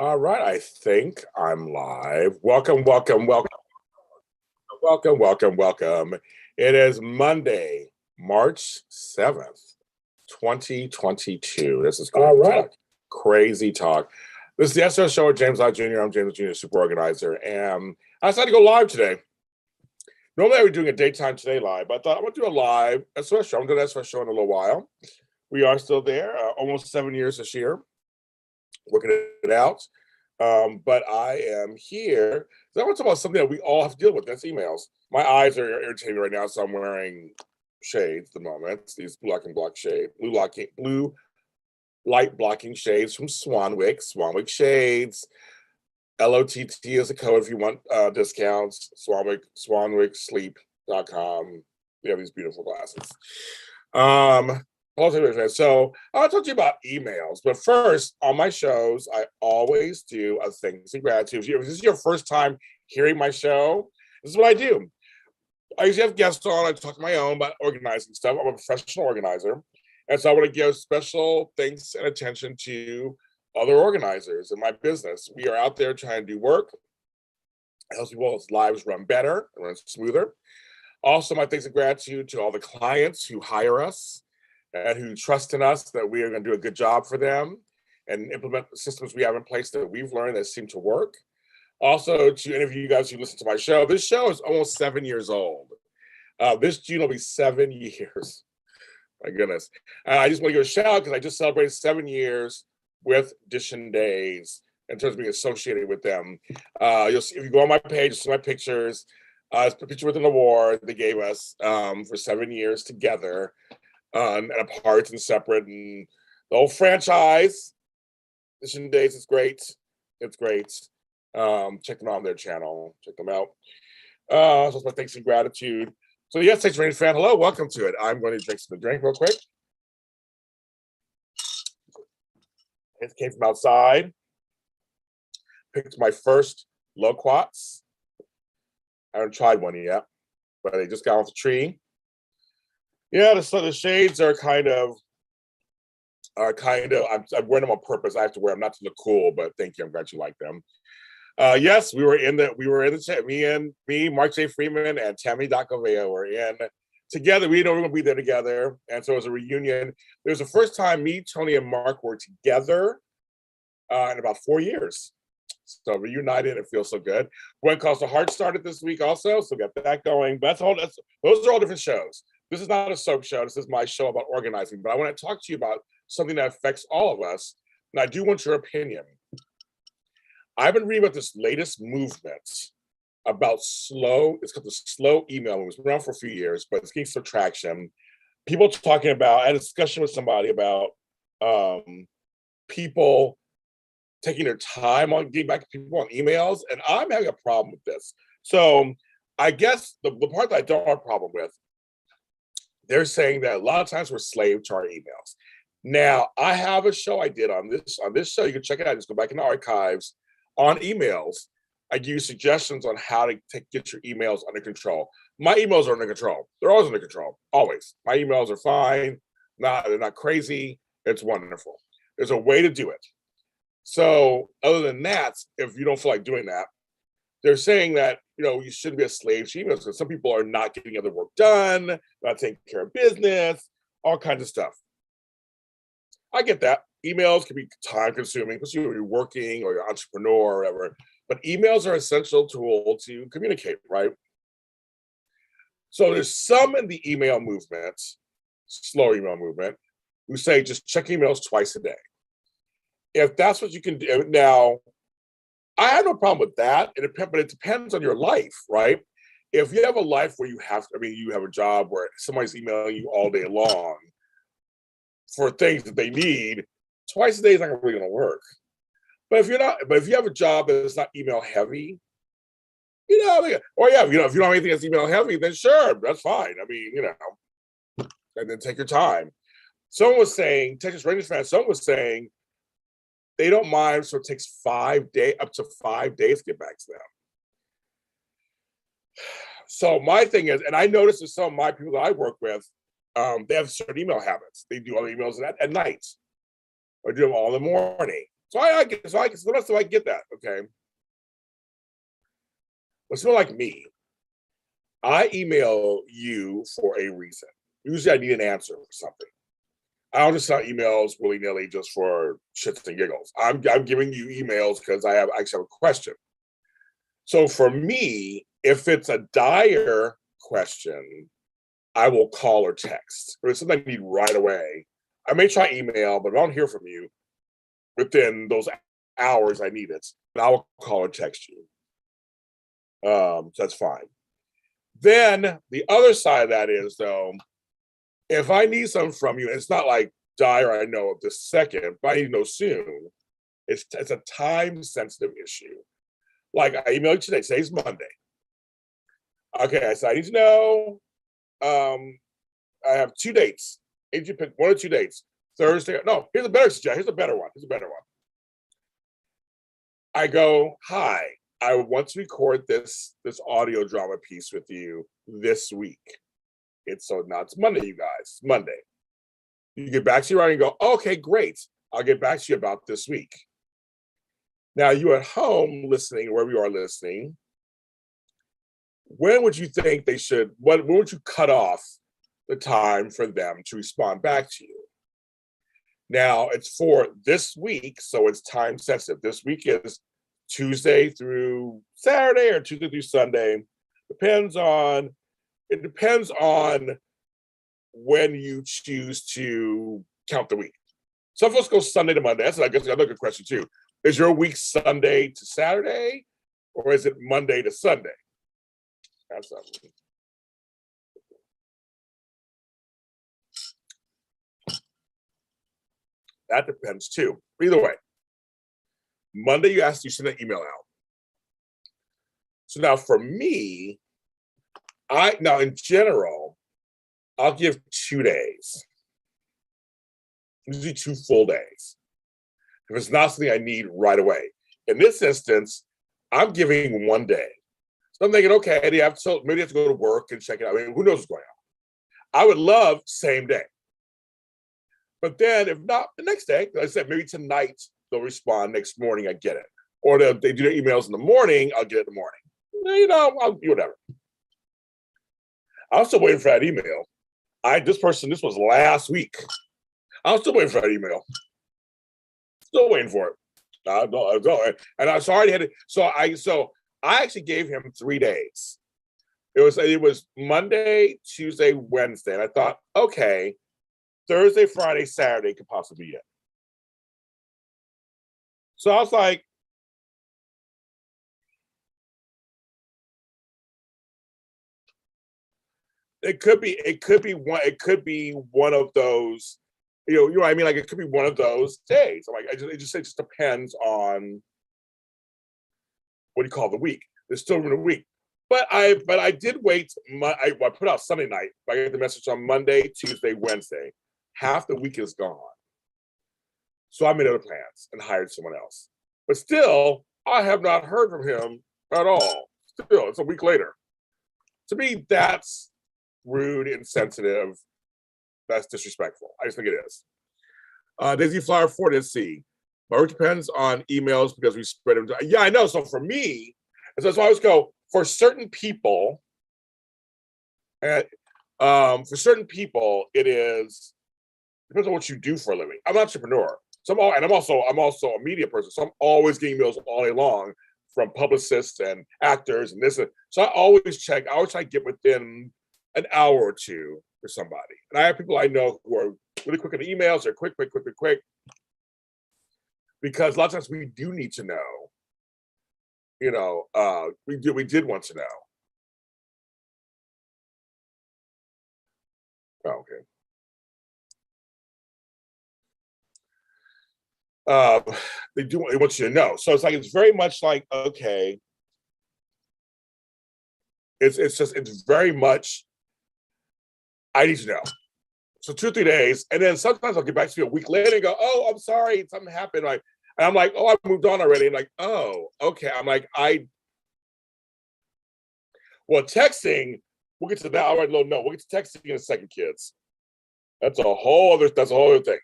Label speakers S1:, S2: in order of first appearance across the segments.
S1: All right, I think I'm live. Welcome. It is Monday, March 7th, 2022. This is crazy talk. This is the SOS show with James Lott Jr. I'm James Jr., super organizer, and I decided to go live today. Normally I would be doing a daytime today live, but I thought I'm going to do a live SOS show. I'm going to do an SOS show in a little while. We are still there, almost 7 years this year, working it out. But I am here. So I want to talk about something that we all have to deal with. That's emails. My eyes are irritating right now, so I'm wearing shades at the moment. These blue light blocking shades from Swanwick shades. LOTT is a code if you want discounts. Swanwicksleep.com. We have these beautiful glasses. So I'll talk to you about emails, but first on my shows, I always do a thanks and gratitude. If this is your first time hearing my show, this is what I do. I usually have guests on. I talk to my own about organizing stuff. I'm a professional organizer. And so I want to give special thanks and attention to other organizers in my business. We are out there trying to do work, help people's lives run better, run smoother. Also, my thanks and gratitude to all the clients who hire us and who trust in us that we are going to do a good job for them and implement the systems we have in place that we've learned that seem to work. Also, to any of you guys who listen to my show, this show is almost 7 years old. This June will be 7 years. My goodness. I just want to give a shout out because I just celebrated 7 years with Edition Days in terms of being associated with them. You'll see, if you go on my page, you'll see my pictures. It's a picture with an award they gave us for 7 years together. And apart and separate, and the whole franchise, Edition Days is great. It's great. Check them out on their channel. Check them out. So it's my thanks and gratitude. So yes, thanks for any fan. Hello, welcome to it. I'm going to drink some drink real quick. It came from outside. Picked my first loquats. I haven't tried one yet, but they just got off the tree. Yeah, the shades are kind of. I'm wearing them on purpose. I have to wear them not to look cool, but thank you. I'm glad you like them. Yes, we were in the chat. Me, Mark J. Freeman, and Tammy Dacovea were in together. We know we're gonna be there together, and so it was a reunion. It was the first time me, Tony, and Mark were together in about 4 years. So reunited, it feels so good. When Calls to Heart started this week also, so we got that going. But those are all different shows. This is not a soap show. This is my show about organizing. But I want to talk to you about something that affects all of us. And I do want your opinion. I've been reading about this latest movement about it's called the slow email movement. It's been around for a few years, but it's getting some traction. People talking about, I had a discussion with somebody about people taking their time on getting back to people on emails. And I'm having a problem with this. So I guess the part that I don't have a problem with, they're saying that a lot of times we're slave to our emails. Now, I have a show I did on this show. You can check it out. Just go back in the archives on emails. I give you suggestions on how to get your emails under control. My emails are under control. They're always under control, always. My emails are fine. They're not crazy. It's wonderful. There's a way to do it. So other than that, if you don't feel like doing that, they're saying that, you shouldn't be a slave to emails because some people are not getting other work done, not taking care of business, all kinds of stuff. I get that. Emails can be time consuming, especially when you're working or you're an entrepreneur or whatever, but emails are an essential tool to communicate, right? So there's some in the email movement, slow email movement, who say just check emails twice a day. If that's what you can do. Now, I have no problem with that, but it depends on your life, right? If you have a life where you have a job where somebody's emailing you all day long for things that they need, twice a day is not really going to work. But if you have a job that's not email heavy, if you don't have anything that's email heavy, then sure, that's fine. And then take your time. Someone was saying, Texas Rangers fan, someone was saying they don't mind, so it takes up to 5 days to get back to them. So my thing is, and I noticed with some of my people that I work with, they have certain email habits. They do all the emails at night, or do them all in the morning. So I get that. Okay, but someone like me, I email you for a reason. Usually, I need an answer for something. I don't just send emails willy nilly just for shits and giggles. I'm giving you emails because I actually have a question. So for me, if it's a dire question, I will call or text. Or if it's something I need right away, I may try email, but if I don't hear from you within those hours I need it, then I will call or text you. So that's fine. Then the other side of that is though, if I need something from you, it's not like dire I know of this second, but I need to know soon. It's a time sensitive issue. Like I emailed you today. Today's Monday. Okay, so I need to know. I have 2 dates. I need you to pick 1 or 2 dates. Thursday. No, here's a better suggestion. Here's a better one. I go, hi. I want to record this audio drama piece with you this week. It's Monday, you guys. It's Monday. You get back to your writing and go, okay, great. I'll get back to you about this week. Now, you at home listening, wherever you are listening, when would you think they should, when would you cut off the time for them to respond back to you? Now, it's for this week, so it's time sensitive. This week is Tuesday through Saturday or Tuesday through Sunday. It depends on when you choose to count the week. Some of us go Sunday to Monday. That's, I guess, another good question too. Is your week Sunday to Saturday, or is it Monday to Sunday? That's something. That depends too. Either way, Monday you send an email out. So now for me, in general, I'll give 2 days. Usually 2 full days. If it's not something I need right away. In this instance, I'm giving 1 day. So I'm thinking, okay, maybe I have to go to work and check it out. I mean, who knows what's going on? I would love same day. But then if not, the next day, like I said, maybe tonight they'll respond, next morning I get it. Or they do their emails in the morning, I'll get it in the morning. I'll do whatever. I'm still waiting for that email. This was last week. I'm still waiting for that email. Still waiting for it. I don't. And I already had it. So I actually gave him 3 days. It was Monday, Tuesday, Wednesday. And I thought, okay, Thursday, Friday, Saturday could possibly be it. So I was like, it could be one of those, you know what I mean? Like it could be one of those days. I'm like, it just depends on what do you call the week. There's still room a week. But I did wait. I put out Sunday night. I get the message on Monday, Tuesday, Wednesday. Half the week is gone. So I made other plans and hired someone else. But still, I have not heard from him at all. Still, it's a week later. To me, that's rude, insensitive. That's disrespectful. I just think it is. Daisy Flower 4, let's see. My work depends on emails because we spread them. Yeah, I know. So for me, so I always go, for certain people, it depends on what you do for a living. I'm an entrepreneur. I'm also a media person. So I'm always getting emails all day long from publicists and actors and this. So I always try to get within an hour or two for somebody. And I have people I know who are really quick on the emails. They're quick. Because a lot of times we do need to know. We did want to know. Oh, okay. They want you to know. So it's very much like, okay. It's very much, I need to know. So 2 or 3 days. And then sometimes I'll get back to you a week later and go, oh, I'm sorry, something happened. And I'm like, oh, I moved on already. And like, oh, okay. I'm like, texting, we'll get to that. All right, no, we'll get to texting in a second, kids. That's a whole other thing.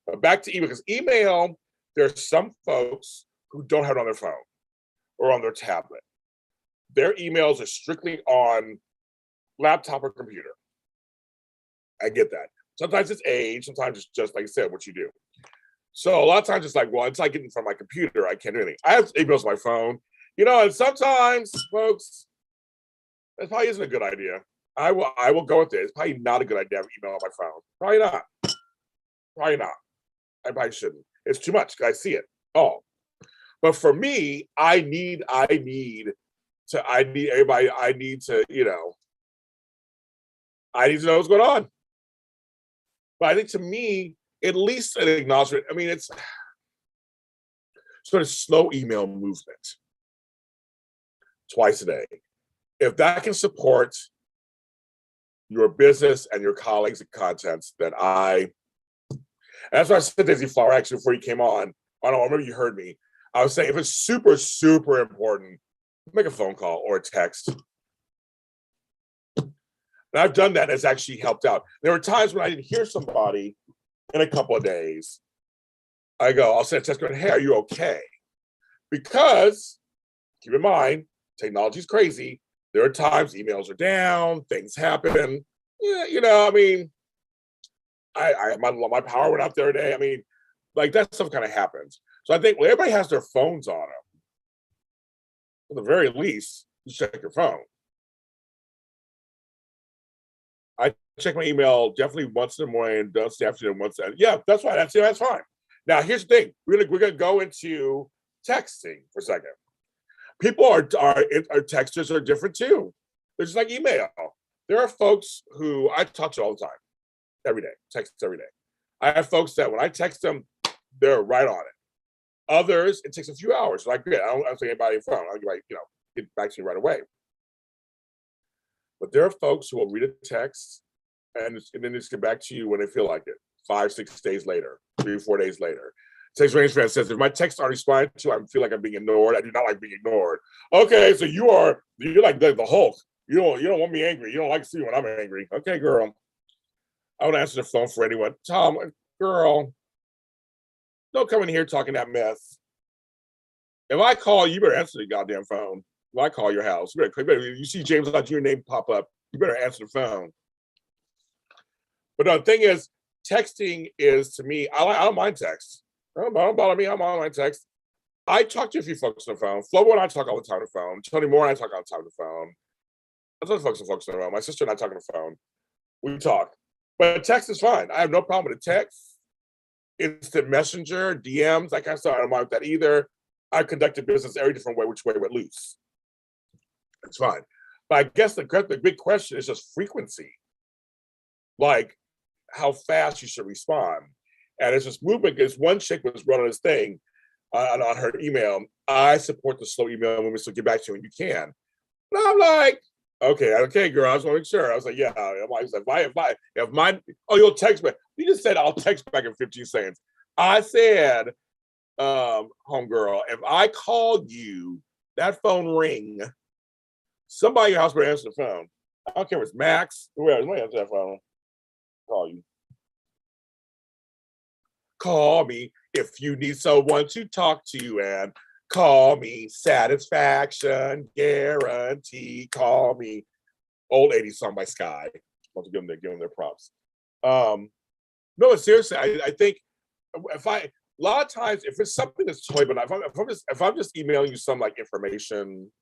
S1: But back to email, because email, There's some folks who don't have it on their phone or on their tablet. Their emails are strictly on laptop or computer. I get that. Sometimes it's age, sometimes it's just like I said, what you do. So a lot of times it's like, well, it's like getting from my computer. I can't do anything. I have emails on my phone, and sometimes, folks, that probably isn't a good idea. I will go with it. It's probably not a good idea to have email on my phone. Probably not. Probably not. I probably shouldn't. It's too much. I see it. Oh. But for me, I need everybody, I need to know what's going on. But I think to me, at least an acknowledgement. I mean, it's sort of slow email movement twice a day. If that can support your business and your colleagues and contents, then that's why I said Daisy Flower actually before you came on. I don't know, maybe you heard me. I was saying if it's super, super important, make a phone call or a text. And I've done that. It's actually helped out. There were times when I didn't hear somebody in a couple of days. I'll send a text going, hey, are you okay? Because keep in mind, technology is crazy. There are times emails are down, things happen. Yeah, I mean, my power went out the other day. I mean, like that stuff kind of happens. So I think everybody has their phones on them. At the very least, you check your phone. I check my email definitely once in the morning, once in the afternoon, yeah, that's fine. That's fine. Now here's the thing: we're gonna go into texting for a second. People our texters are different too. They're just like email. There are folks who I talk to all the time, every day, text every day. I have folks that when I text them, they're right on it. Others, it takes a few hours. Like, I don't say anybody on the phone. I'll get back to you right away. But there are folks who will read a text and then just get back to you when they feel like it. 5, 6 days later, 3, 4 days later. Text range fan says, if my texts aren't responded to, I feel like I'm being ignored. I do not like being ignored. Okay, so you're like the Hulk. You don't want me angry. You don't like to see me when I'm angry. Okay, girl. I would answer the phone for anyone. Tom, girl, don't come in here talking that mess. If I call you, better answer the goddamn phone. If I call your house, you see James Lott, your name pop up, you better answer the phone. But the thing is, texting is to me, I don't mind text. Don't bother me. I'm on my text. I talk to a few folks on the phone. Flo and I talk all the time on the phone. Tony Moore and I talk all the time on the phone. That's other folks on the phone. My sister and I talk on the phone. We talk. But text is fine. I have no problem with the text. Instant messenger, DMs, that kind of stuff. I don't mind with that either. I conducted business every different way, which way we're loose. It's fine. But I guess the big question is just frequency. Like how fast you should respond. And it's this movement, because one chick was running this thing on her email. I support the slow email movement, so get back to you when you can. And I'm like, okay, girl. I just want to make sure. I was like, yeah. I'm like, if mine, you'll text me. You just said I'll text back in 15 seconds. I said, homegirl, if I called you, that phone ring, somebody in your house better answer the phone. I don't care if it's Max, whoever, answer that phone. Call you. Call me if you need someone to talk to, and call me. Satisfaction guarantee. Call me. Old 80s song by Sky. I want to give them their props. No, seriously, I think a lot of times if it's something that's totally, but if I'm just emailing you some like information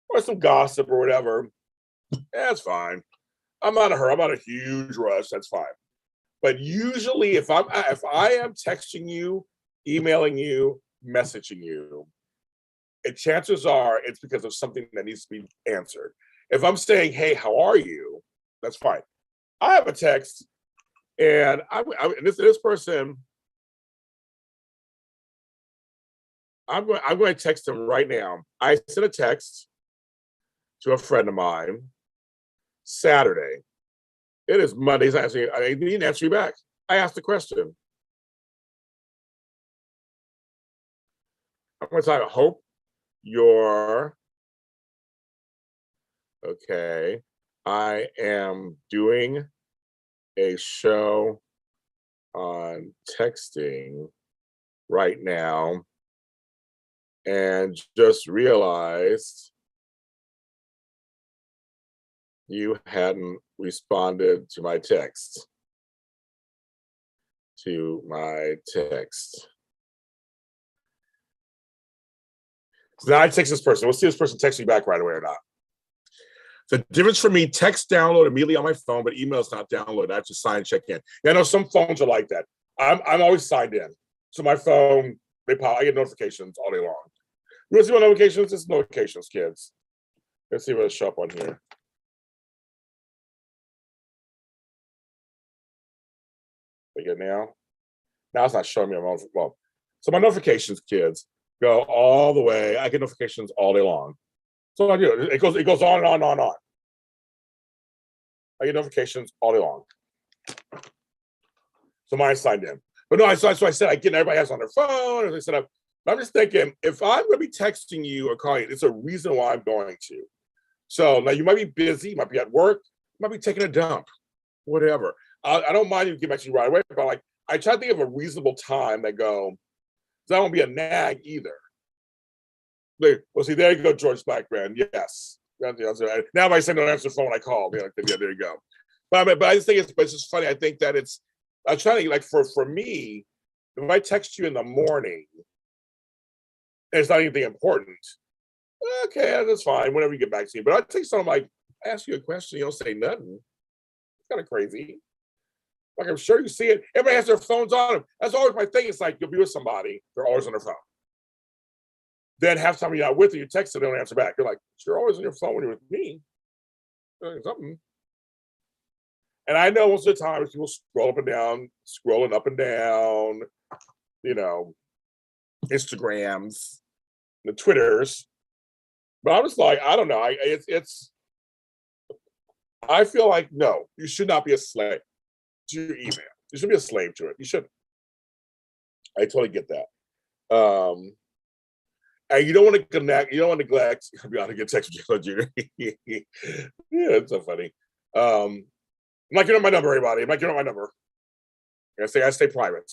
S1: or some gossip or whatever, that's fine. I'm not a hurry. I'm not a huge rush. That's fine. But usually, if I am texting you, emailing you, messaging you, and chances are it's because of something that needs to be answered. If I'm saying, "Hey, how are you?" That's fine. I have a text, and this person, I'm going to text him right now. I sent a text to a friend of mine Saturday. It is Monday. I didn't answer you back. I asked the question. I'm going to say, I hope you're okay. I am doing a show on texting right now and just realized you hadn't responded to my text. To my text. So now I text this person. We'll see if this person texts me back right away or not. The difference for me, text download immediately on my phone, but email is not downloaded. I have to sign and check in. Yeah, I know some phones are like that. I'm always signed in. So my phone, they pop, I get notifications all day long. You want to see what notifications? It's notifications, kids. Let's see what'll show up on here. Again now. Now it's not showing me on well. So my notifications, kids, go all the way. I get notifications all day long. So I do. It goes on and on and on and on. I get notifications all day long. So mine's signed in. But no, so I said I get everybody has on their phone, as I set up. But I'm just thinking, if I'm going to be texting you or calling you, it's a reason why I'm going to. So now you might be busy, you might be at work, you might be taking a dump, whatever. I don't mind you get back to you right away, but like I try to think of a reasonable time that go, because I don't want to be a nag either. Well, see, there you go, George Blackbrand. Yes. Now if I say don't answer the phone when I call, yeah, there you go. But I just think it's just funny. I think that I'm trying to, like, for me, if I text you in the morning and it's not anything important, okay, that's fine. Whenever you get back to me. But I text someone like, I ask you a question, you don't say nothing. It's kind of crazy. Like, I'm sure you see it. Everybody has their phones on them. That's always my thing. It's like you'll be with somebody, they're always on their phone. Then half the time you're not with them, you text them, they don't answer back. You're like, you're always on your phone when you're with me. Something. And I know most of the time people scroll up and down, scrolling up and down, Instagrams, the Twitters. But I'm just like, I don't know. I feel like, no, you should not be a slave to your email. You should be a slave to it. You shouldn't. I totally get that. And you don't want to connect, you don't want to neglect. I'll be honest, get text from Junior. Yeah, it's so funny. I'm not giving out my number, everybody. I'm not giving out my number. I stay private.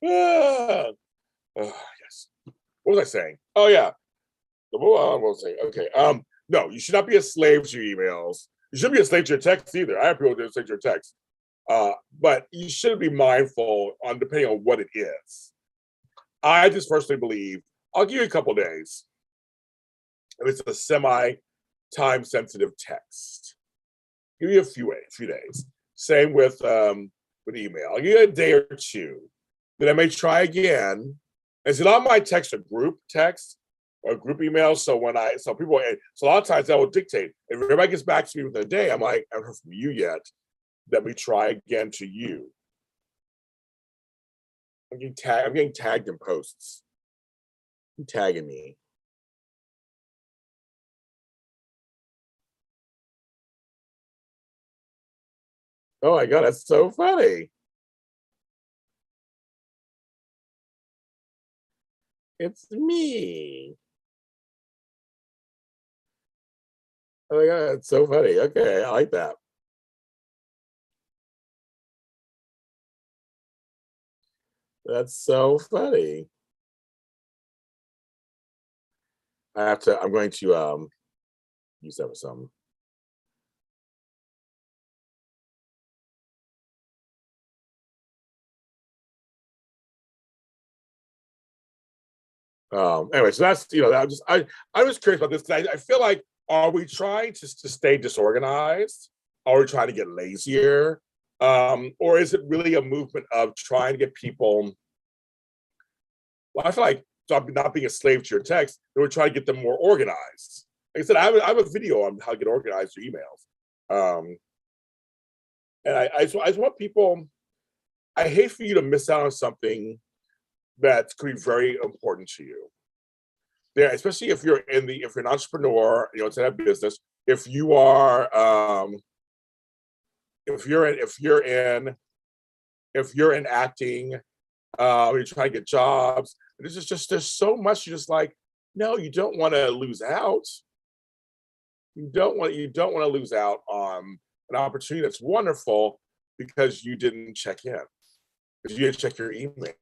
S1: Yes. What was I saying? Oh yeah. What was I saying? Okay. No, you should not be a slave to your emails. You shouldn't be a slave to your text either. I have people that say to your text. But you should be mindful on depending on what it is. I just personally believe I'll give you a couple days. If it's a semi-time sensitive text, give you a few days. Same with email. I'll give you a day or two. Then I may try again. And see, a lot of my texts are group text or group emails. So a lot of times that will dictate. If everybody gets back to me within a day, I'm like, I haven't heard from you yet. Let me try again to you. I'm getting tagged in posts. You're tagging me. Oh my God, that's so funny. It's me. Oh my God, it's so funny. Okay, I like that. That's so funny. I'm going to use that for something. Anyway, so that's I was curious about this because I feel like, are we trying to stay disorganized? Are we trying to get lazier? Or is it really a movement of trying to get people? Well, I feel like not being a slave to your text, we're trying to get them more organized. Like I said, I have a video on how to get organized your emails. And I just want people, I hate for you to miss out on something that could be very important to you. Yeah, especially if you're an entrepreneur, it's in a business. If you are, if you're in acting, you're trying to get jobs. There's so much. You're just like, no, you don't want to lose out. You don't want to lose out on an opportunity that's wonderful, because you didn't check in, because you didn't check your email.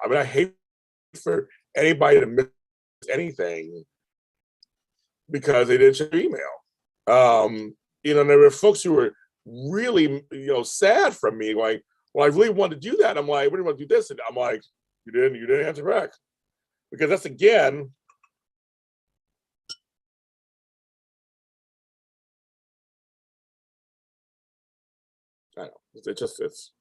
S1: I mean, I hate for anybody to miss anything because they didn't check their email. And there were folks who were really, sad from me, like, well, I really wanted to do that. I'm like, what do you want to do this? And I'm like, you didn't answer back. Because that's again, I don't know, it's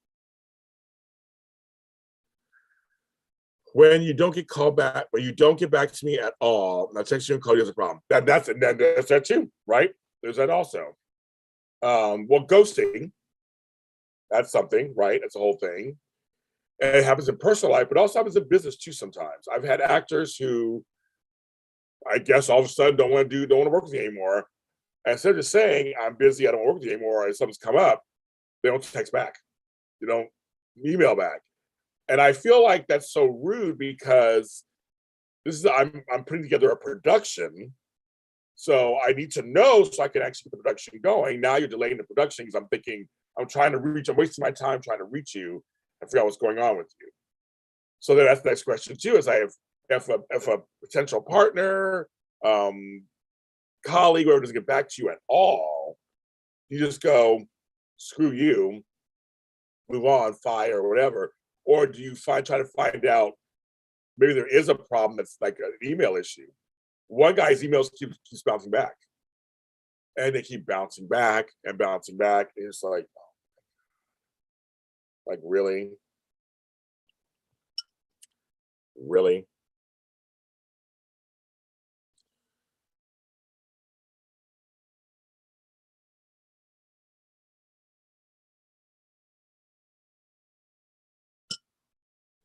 S1: when you don't get called back, when you don't get back to me at all, and I text you and call you as a problem. That's that too, right? There's that also. Well, ghosting, that's something, right? That's a whole thing. And it happens in personal life, but also happens in business too sometimes. I've had actors who I guess all of a sudden don't want to work with you anymore. And instead of just saying, I'm busy, I don't work with you anymore, or something's come up, they don't text back. They don't email back. And I feel like that's so rude because I'm putting together a production. So I need to know so I can actually get the production going. Now you're delaying the production because I'm wasting my time trying to reach you and figure out what's going on with you. So then that's the next question too, is if a potential partner, colleague, whoever doesn't get back to you at all, you just go, screw you, move on, fire, or whatever. Or do you try to find out maybe there is a problem that's like an email issue? One guy's emails keeps bouncing back. And they keep bouncing back and bouncing back. And it's like really? Really?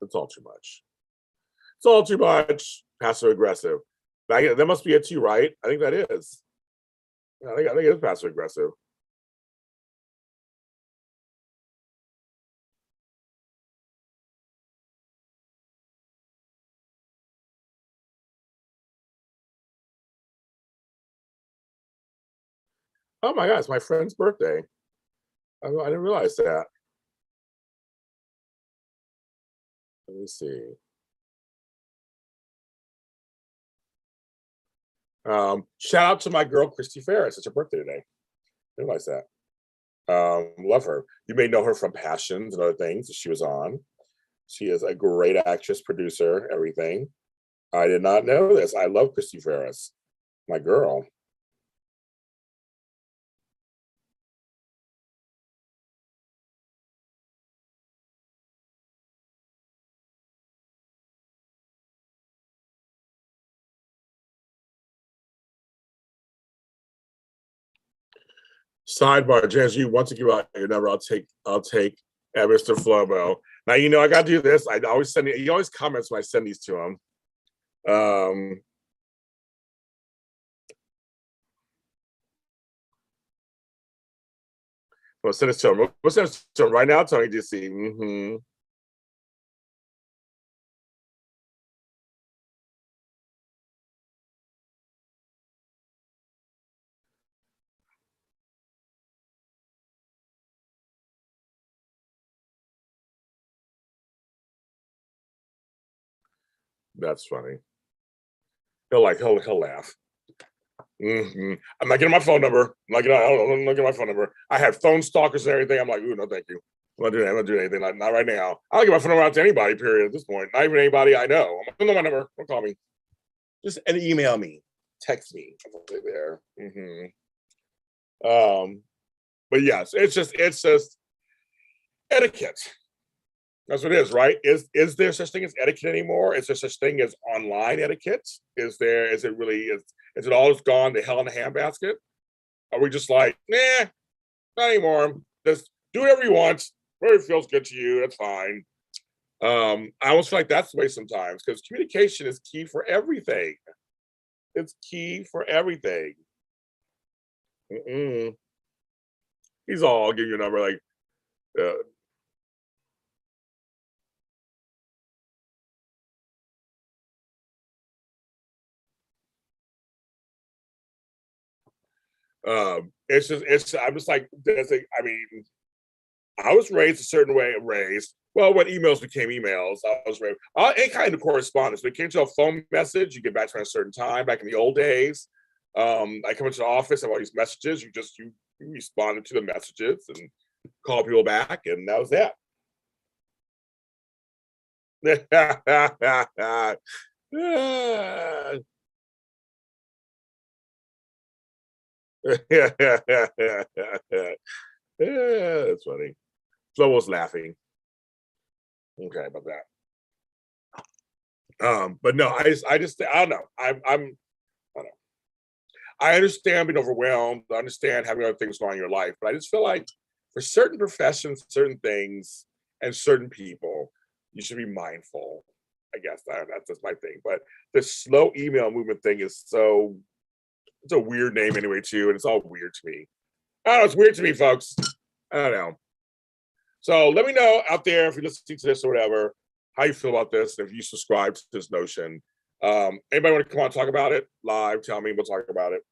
S1: It's all too much. It's all too much. Passive aggressive. That must be it too, right? I think that is. I think it is passive aggressive. Oh my god, it's my friend's birthday. I didn't realize that. Let me see. Shout out to my girl Christy Ferris. It's her birthday today. I didn't realize that. Love her. You may know her from Passions and other things that she was on. She is a great actress, producer, everything. I did not know this. I love Christy Ferris, my girl. Sidebar, Jazz, you want to give out your number? I'll take at Mr. Flobo. Now I gotta do this. I always send he always comments when I send these to him. We'll send this to him. We'll send this to him right now, Tony DC. That's funny. He'll laugh. I'm not getting my phone number. I'm not getting my phone number. I had phone stalkers and everything. I'm like, ooh, no, thank you. I'm not doing anything. Not right now. I don't give my phone number out to anybody, period, at this point. Not even anybody I know. I don't know my number. Don't call me. Just email me. Text me. There. But yes, it's just etiquette. That's what it is, right? Is there such thing as etiquette anymore? Is there such thing as online etiquette? Is it all just gone to hell in a handbasket? Are we just like, nah, not anymore. Just do whatever you want, whatever feels good to you, that's fine. I almost feel like that's the way sometimes, because communication is key for everything. It's key for everything. Mm-mm. He's all, I'll give you a number, like, uh, it's just I'm just like, I mean, I was raised a certain way. Well, when emails became emails, I was raised any kind of correspondence. When it came to a phone message, you get back to a certain time. Back in the old days, I come into the office, I have all these messages. You responded to the messages and call people back, and that was that. That's funny. Flo was laughing. Okay, about that. But no, I don't know. I don't know. I understand being overwhelmed. I understand having other things going on in your life, but I just feel like for certain professions, certain things, and certain people, you should be mindful. I guess that's just my thing. But the slow email movement thing is it's a weird name anyway, too, and it's all weird to me. I don't know, it's weird to me, folks. I don't know. So let me know out there if you're listening to this or whatever, how you feel about this, if you subscribe to this notion. Anybody want to come on and talk about it live? Tell me, we'll talk about it.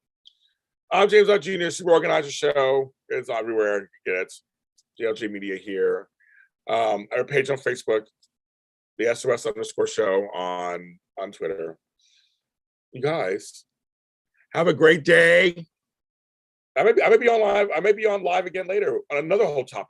S1: I'm James Lott Jr., Super Organizer Show. It's everywhere. You get it. JLJ Media here. I have a page on Facebook, the SOS_show on Twitter. You guys, have a great day. I may be on live. I may be on live again later on another whole topic.